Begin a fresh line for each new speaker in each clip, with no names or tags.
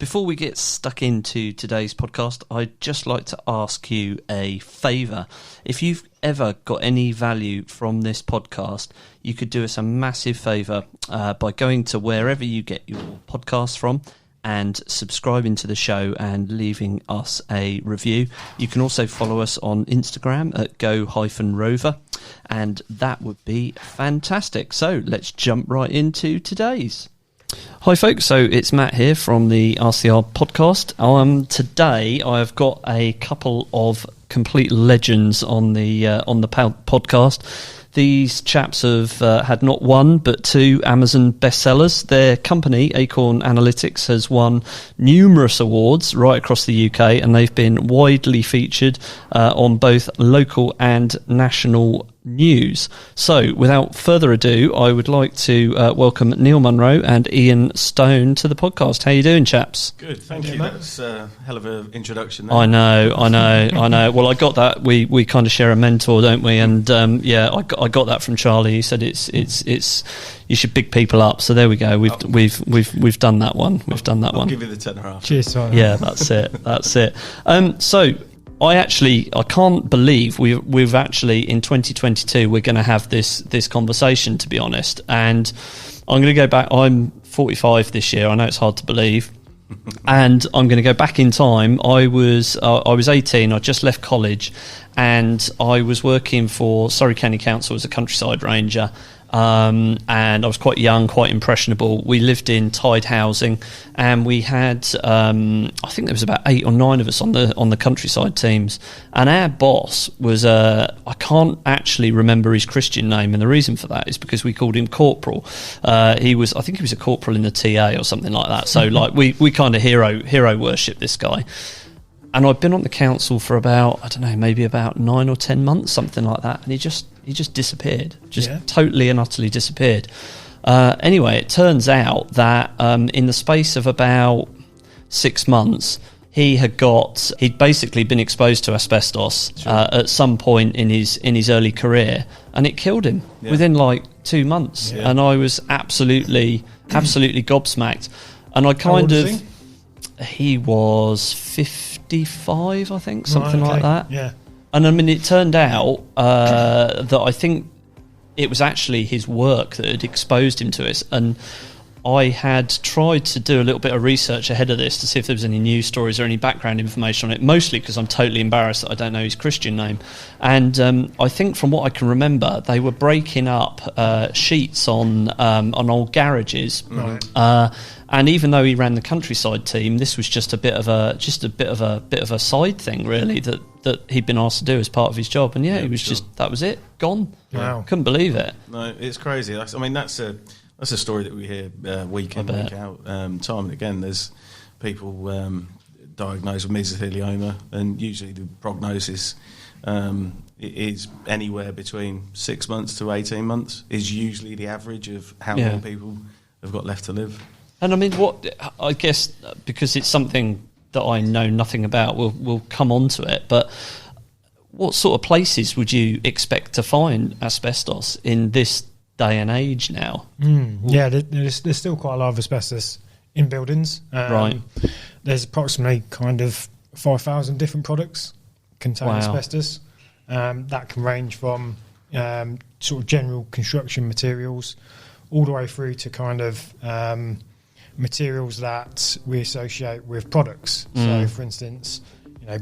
Before we get stuck into today's podcast, I'd just like to ask you a favour. If you've ever got any value from this podcast, you could do us a massive favour by going to wherever you get your podcasts from and subscribing to the show and leaving us a review. You can also follow us on Instagram at go-rover, and that would be fantastic. So let's jump right into today's. Hi folks, so it's Matt here from the RCR podcast. Today I've got a couple of complete legends on the podcast. These chaps have had not one but two Amazon bestsellers. Their company, Acorn Analytics, has won numerous awards right across the UK, and they've been widely featured on both local and national news. So, without further ado, I would like to welcome Neil Munro and Ian Stone to the podcast. How you doing, chaps?
Good, thank you. That's a hell of an introduction there.
I know. Well, I got that. We kind of share a mentor, don't we? And I got that from Charlie. He said it's you should big people up. So there we go. We've done that one. I'll
give you the tenner after.
Cheers, Simon.
Yeah, that's it. So I can't believe we've actually in 2022 we're going to have this conversation, to be honest. And I'm going to go back. I'm 45 this year. I know it's hard to believe. And I'm going to go back in time. I was 18. I just left college, and I was working for Surrey County Council as a countryside ranger. And I was quite young, quite impressionable. We lived in tied housing, and we had I think there was about 8 or 9 of us on the countryside teams. And our boss was I can't actually remember his Christian name, and the reason for that is because we called him Corporal. I think he was a corporal in the TA or something like that. So like we kind of hero worship this guy. And I'd been on the council for about, I don't know, maybe about 9 or 10 months, something like that. And he just disappeared, totally and utterly disappeared. Anyway, it turns out that in the space of about 6 months, he'd basically been exposed to asbestos at some point in his early career, and it killed him within like 2 months. Yeah. And I was absolutely gobsmacked. And I kind of... He was 55, I think, something like that.
Yeah.
And I mean, it turned out that I think it was actually his work that had exposed him to it. And I had tried to do a little bit of research ahead of this to see if there was any news stories or any background information on it, mostly because I'm totally embarrassed that I don't know his Christian name. And I think from what I can remember, they were breaking up sheets on old garages.
Right.
And even though he ran the countryside team, this was just a bit of a side thing, really, that he'd been asked to do as part of his job. And he was that was it, gone.
Wow,
couldn't believe it.
No, it's crazy. That's a story that we hear week in, week out, time and again. There's people diagnosed with mesothelioma, and usually the prognosis is anywhere between 6 months to 18 months is usually the average of how long people have got left to live.
And I mean, I guess because it's something that I know nothing about, we'll come on to it. But what sort of places would you expect to find asbestos in this day and age now?
Yeah, there's still quite a lot of asbestos in buildings.
Right.
There's approximately kind of 5,000 different products containing asbestos. That can range from sort of general construction materials all the way through to kind of materials that we associate with products. So, for instance,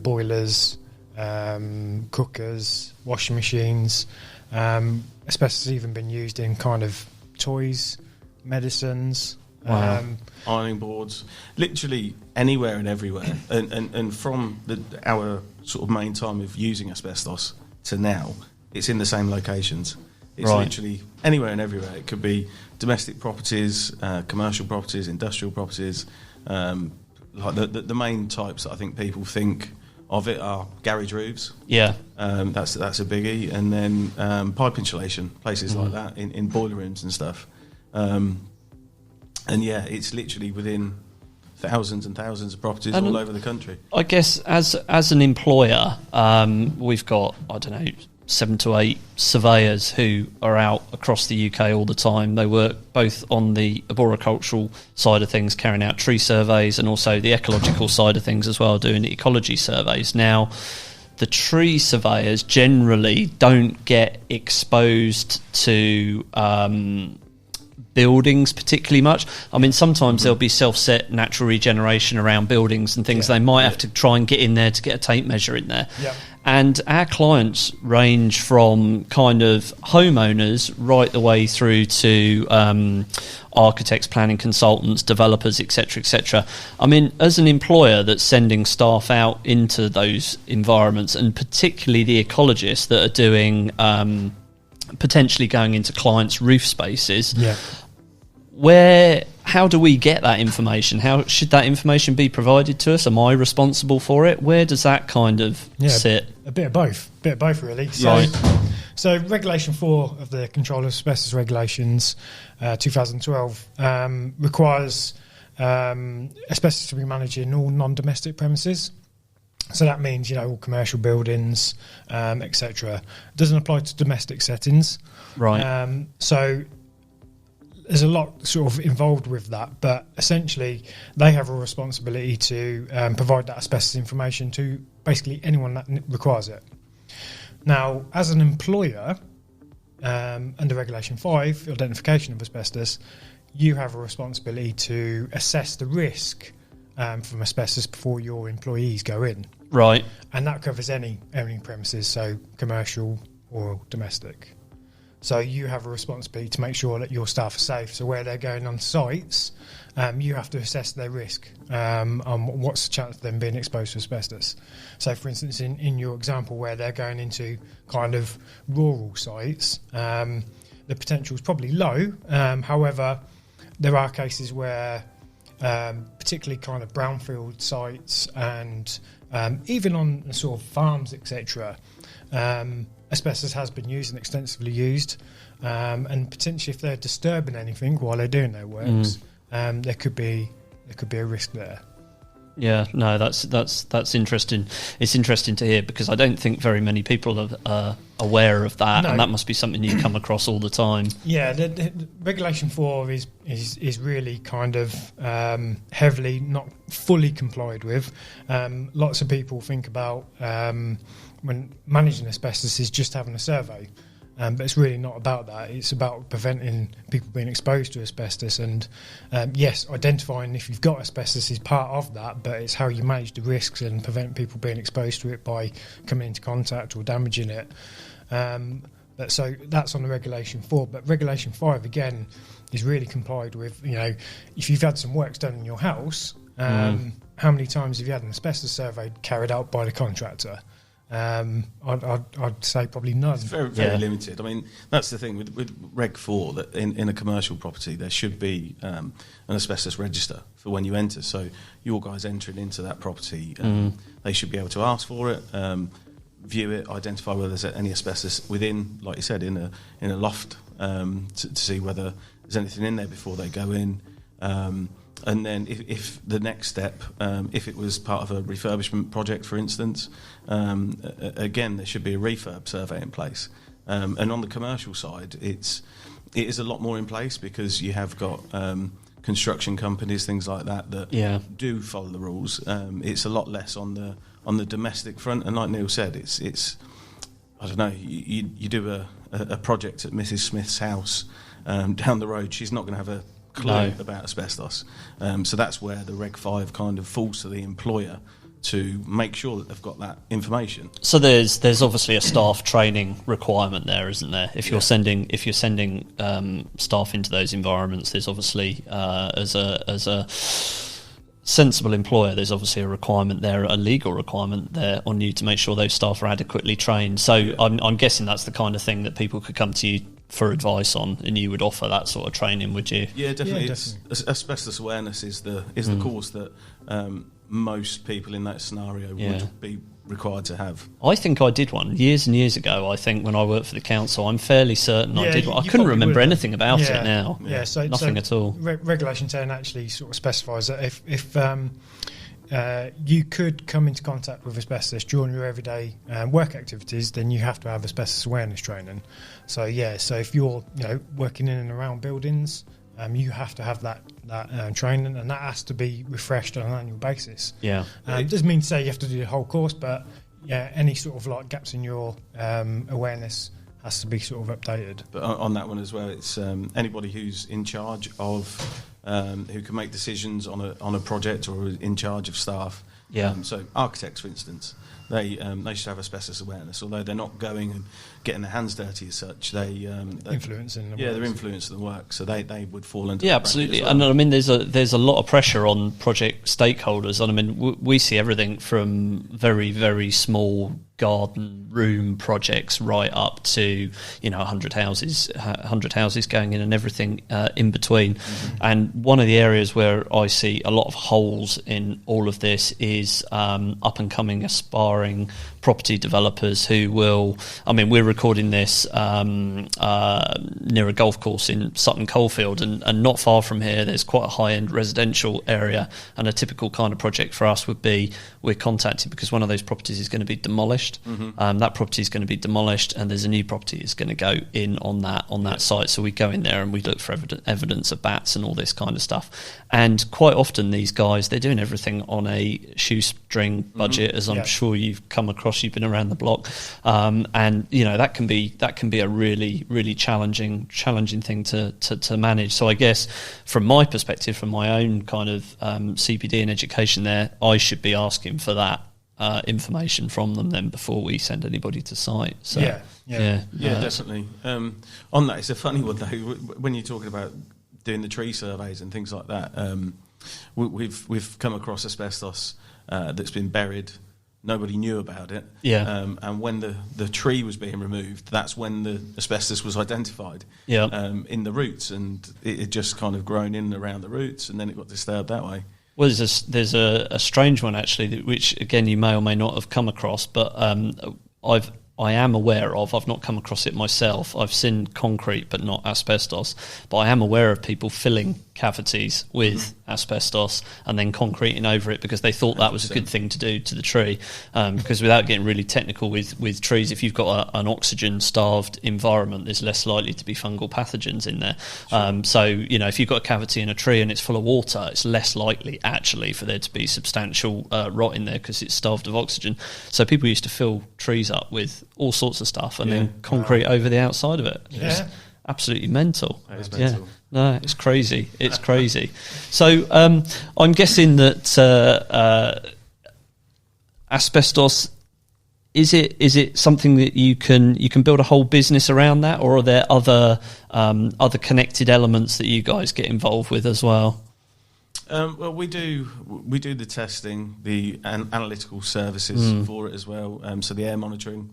boilers, cookers, washing machines. Asbestos has even been used in kind of toys, medicines,
ironing boards, literally anywhere and everywhere. And from our sort of main time of using asbestos to now, it's in the same locations. It's literally anywhere and everywhere. It could be domestic properties, commercial properties, industrial properties. Like the main types that I think people think of it are garage roofs.
Yeah.
That's a biggie. And then pipe insulation, places like that, in boiler rooms and stuff. And it's literally within thousands and thousands of properties all over the country.
I guess as an employer, we've got, I don't know, 7 to 8 surveyors who are out across the UK all the time. They work both on the arboricultural side of things, carrying out tree surveys, and also the ecological side of things as well, doing ecology surveys. Now, the tree surveyors generally don't get exposed to buildings particularly much. I mean, sometimes there'll be self-set natural regeneration around buildings and things. They might have to try and get in there to get a tape measure in there. And our clients range from kind of homeowners right the way through to architects, planning consultants, developers, etc., etc. I mean, as an employer that's sending staff out into those environments, and particularly the ecologists that are doing potentially going into clients' roof spaces, how do we get that information? How should that information be provided to us? Am I responsible for it? Where does that kind of sit?
A bit of both really. So Regulation 4 of the Control of Asbestos Regulations 2012 requires asbestos to be managed in all non-domestic premises. So that means, all commercial buildings, etc. It doesn't apply to domestic settings.
Right.
So there's a lot sort of involved with that, but essentially they have a responsibility to provide that asbestos information to basically anyone that requires it. Now, as an employer, under Regulation 5, identification of asbestos, you have a responsibility to assess the risk from asbestos before your employees go in.
Right.
And that covers any premises, so commercial or domestic. So you have a responsibility to make sure that your staff are safe. So where they're going on sites, you have to assess their risk on what's the chance of them being exposed to asbestos. So, for instance, in your example where they're going into kind of rural sites, the potential is probably low. However, there are cases where, particularly kind of brownfield sites and even on sort of farms, etc., asbestos has been used and extensively used, and potentially if they're disturbing anything while they're doing their works, there could be a risk there.
Yeah, no, that's interesting. It's interesting to hear because I don't think very many people are aware of that, and that must be something you come across all the time. Yeah,
the Regulation 4 is really kind of heavily, not fully complied with. Lots of people think about when managing asbestos is just having a survey. But it's really not about that. It's about preventing people being exposed to asbestos. And yes, identifying if you've got asbestos is part of that, but it's how you manage the risks and prevent people being exposed to it by coming into contact or damaging it. But so that's on the Regulation 4. But Regulation 5, again, is really complied with. If you've had some works done in your house, how many times have you had an asbestos survey carried out by the contractor? I'd say probably none.
It's very, very limited. I mean, that's the thing with Reg 4, that in a commercial property there should be an asbestos register for when you enter. So your guys entering into that property, they should be able to ask for it, view it, identify whether there's any asbestos within, like you said, in a loft, to see whether there's anything in there before they go in. And then if the next step, if it was part of a refurbishment project, for instance, again, there should be a refurb survey in place. And on the commercial side, it is a lot more in place because you have got construction companies, things like that do follow the rules. It's a lot less on the domestic front. And like Neil said, it's I don't know, you do a project at Mrs. Smith's house down the road, she's not going to have a clue about asbestos. So that's where the Reg 5 kind of falls to the employer to make sure that they've got that information.
So there's obviously a staff training requirement there, isn't there? If you're sending staff into those environments, there's obviously as a sensible employer, there's obviously a requirement there, a legal requirement there on you to make sure those staff are adequately trained. So I'm guessing that's the kind of thing that people could come to you for advice on, and you would offer that sort of training, would you?
Yeah, definitely. Asbestos awareness is the course that most people in that scenario would be required to have.
I think I did one years and years ago. I think when I worked for the council, I'm fairly certain I did one. I couldn't remember anything about it now.
Yeah, so
nothing at all.
Regulation 10 actually sort of specifies that if you could come into contact with asbestos during your everyday work activities, then you have to have asbestos awareness training. So if you're working in and around buildings, you have to have that training, and that has to be refreshed on an annual basis.
Yeah,
it doesn't mean to say you have to do the whole course, but any sort of like gaps in your awareness has to be sort of updated.
But on that one as well, it's anybody who's in charge of who can make decisions on a project or in charge of staff.
Yeah.
So architects, for instance, they should have asbestos awareness, although they're not going and getting their hands dirty as such. They're
influencing the work.
they're influencing the work, so they would fall into
absolutely.
well.
And I mean, there's a lot of pressure on project stakeholders, and I mean, we see everything from very, very small garden room projects right up to 100 houses going in and everything in between. Mm-hmm. And one of the areas where I see a lot of holes in all of this is up and coming aspiring property developers who will, I mean, we're recording this near a golf course in Sutton Coldfield, and not far from here there's quite a high-end residential area, and a typical kind of project for us would be we're contacted because one of those properties is going to be demolished. Mm-hmm. That property is going to be demolished, and there's a new property that's going to go in on that site. So we go in there and we look for evidence of bats and all this kind of stuff. And quite often these guys, they're doing everything on a shoestring budget, as I'm sure you've come across. You've been around the block, and that can be a really, really challenging thing to manage. So I guess from my perspective, from my own kind of CPD and education, there I should be asking for that information from them then before we send anybody to site. So
definitely. On that, it's a funny one though. When you're talking about doing the tree surveys and things like that, we've come across asbestos that's been buried. Nobody knew about it. Yeah. And when the tree was being removed, that's when the asbestos was identified. Yeah. In the roots, and it had just kind of grown in and around the roots, and then it got disturbed that way.
Well, there's a strange one actually, which again you may or may not have come across, but I am aware of. I've not come across it myself. I've seen concrete, but not asbestos. But I am aware of people filling cavities with asbestos and then concreting over it because they thought that was a good thing to do to the tree. Because without getting really technical with trees, if you've got an oxygen-starved environment, there's less likely to be fungal pathogens in there. Sure. So, if you've got a cavity in a tree and it's full of water, it's less likely actually for there to be substantial rot in there because it's starved of oxygen. So people used to fill trees up with all sorts of stuff and then concrete over the outside of it.
Yeah.
Absolutely mental.
That is mental.
Yeah. No, it's crazy. It's crazy. So I'm guessing that asbestos, is it something that you can build a whole business around that, or are there other connected elements that you guys get involved with as well?
Well, we do the testing, the analytical services for it as well. So the air monitoring.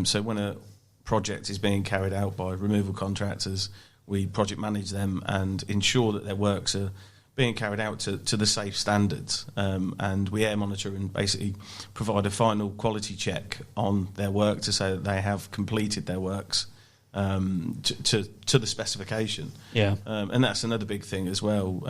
So when a project is being carried out by removal contractors, we project manage them and ensure that their works are being carried out to the safe standards. And we air monitor and basically provide a final quality check on their work to say that they have completed their works to the specification. Yeah. And that's another big thing as well.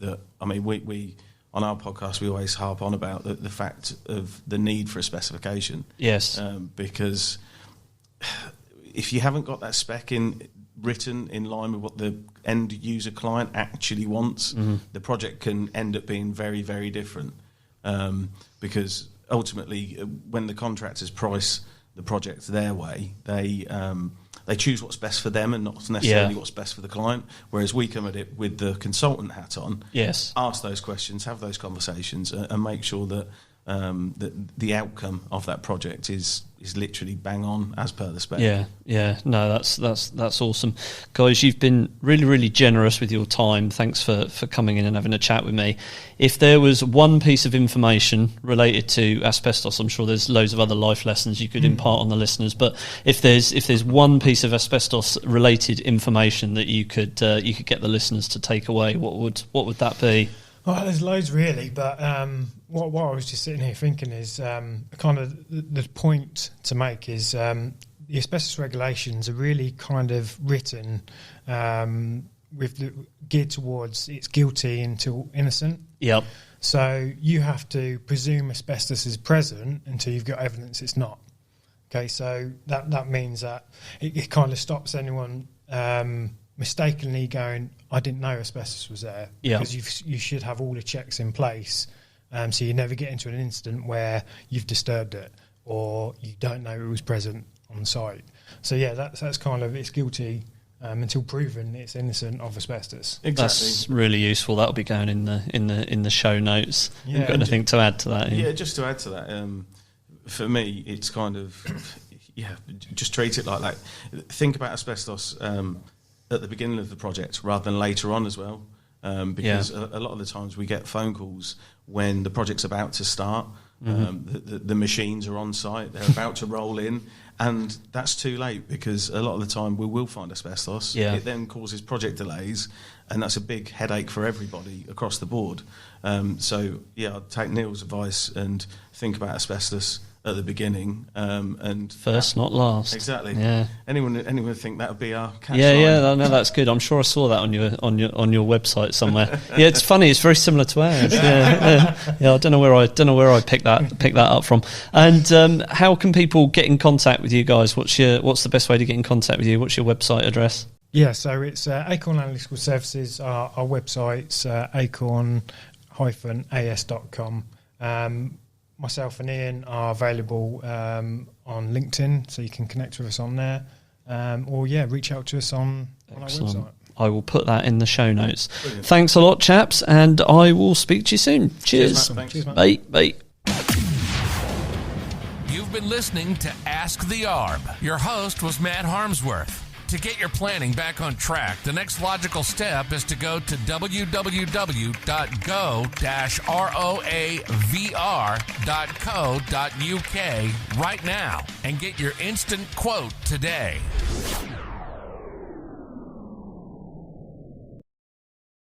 We on our podcast, we always harp on about the fact of the need for a specification. Yes. Because if you haven't got that spec written in line with what the end user client actually wants, the project can end up being very, very different. Because ultimately, when the contractors price the project their way, they choose what's best for them and not necessarily what's best for the client. Whereas we come at it with the consultant hat on, ask those questions, have those conversations, and make sure that the outcome of that project is literally bang on as per the spec. No, that's awesome, guys. You've been really, really generous with your time. Thanks for coming in and having a chat with me. If there was one piece of information related to asbestos, I'm sure there's loads of other life lessons you could impart on the listeners, but if there's one piece of asbestos related information that you could get the listeners to take away, what would that be?
Well, there's loads really, but what I was just sitting here thinking is kind of the point to make is the asbestos regulations are really kind of written geared towards it's guilty until innocent. Yep. So you have to presume asbestos is present until you've got evidence it's not. Okay, so that means that it kind of stops anyone mistakenly going, I didn't know asbestos was there.
Yeah.
Because you should have all the checks in place, so you never get into an incident where you've disturbed it or you don't know it was present on site. So yeah, that's kind of, it's guilty until proven it's innocent of asbestos.
Exactly.
That's really useful. That'll be going in the show notes.
Yeah.
You've got anything to add to that? Ian?
Yeah, just to add to that, for me, it's kind of, just treat it like that. Think about asbestos at the beginning of the project rather than later on as well, because a lot of the times we get phone calls when the project's about to start. The machines are on site, they're about to roll in, and that's too late because a lot of the time we will find asbestos.
Yeah.
It then causes project delays, and that's a big headache for everybody across the board. So I'd take Neil's advice and think about asbestos at the beginning, and
first, not last.
Exactly.
Yeah.
Anyone think that would be our catch line?
Yeah. No, that's good. I'm sure I saw that on your website somewhere. Yeah, it's funny. It's very similar to ours. Yeah. I don't know where I picked that up from. And how can people get in contact with you guys? What's the best way to get in contact with you? What's your website address?
Yeah, so it's Acorn Analytical Services. Our website's acorn-as.com. Myself and Ian are available on LinkedIn, so you can connect with us on there. Or reach out to us on our website.
I will put that in the show notes. Brilliant. Thanks a lot, chaps, and I will speak to you soon. Cheers.
Matt.
Cheers, Matt.
Bye.
You've been listening to Ask the ARB. Your host was Matt Harmsworth. To get your planning back on track, the next logical step is to go to www.go-roavr.co.uk right now and get your instant quote today.